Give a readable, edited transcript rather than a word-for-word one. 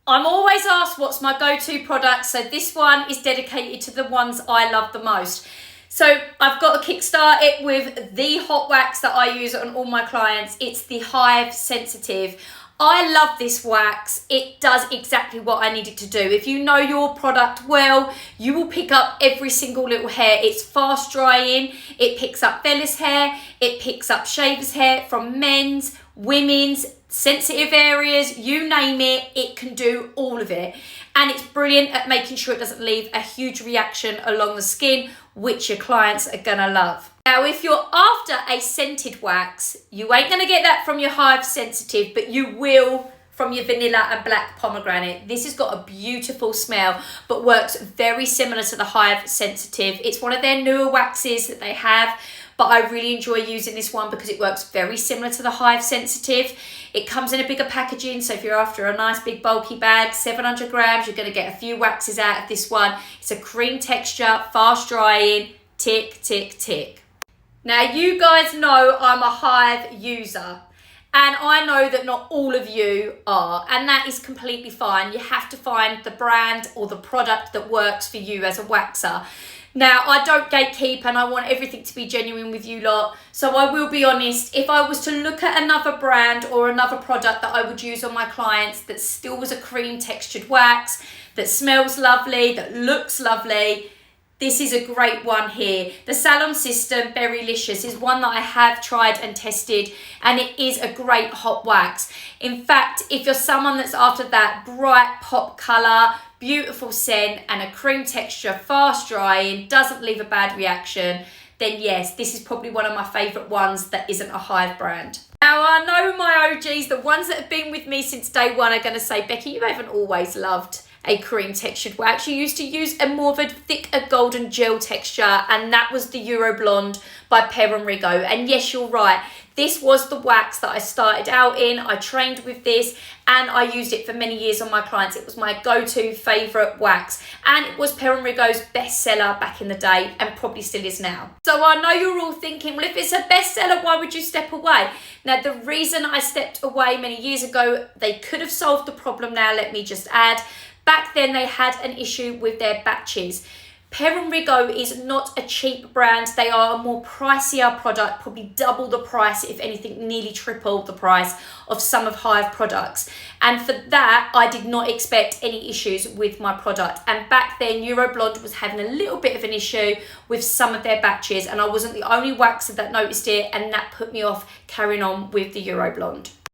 I'm always asked what's my go-to product, so this one is dedicated to the ones I love the most. So I've got to kickstart it with the hot wax that I use on all my clients. It's the Hive Sensitive. I love this wax. It does exactly what I need it to do. If you know your product well, you will pick up every single little hair. It's fast drying. It picks up vellus hair. It picks up shaver's hair from men's, women's, sensitive areas, you name it, it can do all of it. And it's brilliant at making sure it doesn't leave a huge reaction along the skin, which your clients are gonna love. Now, if you're after a scented wax, you ain't gonna get that from your Hive Sensitive, but you will from your vanilla and black pomegranate. This has got a beautiful smell, but works very similar to the Hive Sensitive. It's one of their newer waxes that they have, but I really enjoy using this one because it works very similar to the Hive Sensitive. It comes in a bigger packaging, so if you're after a nice big bulky bag, 700 grams, you're gonna get a few waxes out of this one. It's a cream texture, fast drying, tick, tick, tick. Now, you guys know I'm a Hive user, and I know that not all of you are, and that is completely fine. You have to find the brand or the product that works for you as a waxer. Now, I don't gatekeep and I want everything to be genuine with you lot. So I will be honest, if I was to look at another brand or another product that I would use on my clients that still was a cream textured wax, that smells lovely, that looks lovely, this is a great one here. The Salon System Berrylicious is one that I have tried and tested, and it is a great hot wax. In fact, if you're someone that's after that bright pop colour, beautiful scent and a cream texture, fast drying, doesn't leave a bad reaction, then yes, this is probably one of my favourite ones that isn't a Hive brand. Now, I know my OGs, the ones that have been with me since day one, are going to say, Becky, you haven't always loved a cream textured wax. You used to use a more of a thicker golden gel texture, and that was the Euro Blonde by Perron Rigaud. And yes, you're right, this was the wax that I started out in. I trained with this and I used it for many years on my clients. It was my go-to favourite wax, and it was Perron Rigaud's bestseller back in the day, and probably still is now. So I know you're all thinking, well, if it's a bestseller, why would you step away? Now, the reason I stepped away many years ago, they could have solved the problem now, let me just add. Back then, they had an issue with their batches. Perron Rigaud is not a cheap brand. They are a more pricier product, probably double the price, if anything, nearly triple the price of some of Hive products. And for that, I did not expect any issues with my product. And back then, Euro Blonde was having a little bit of an issue with some of their batches, and I wasn't the only waxer that noticed it, and that put me off carrying on with the Euro Blonde.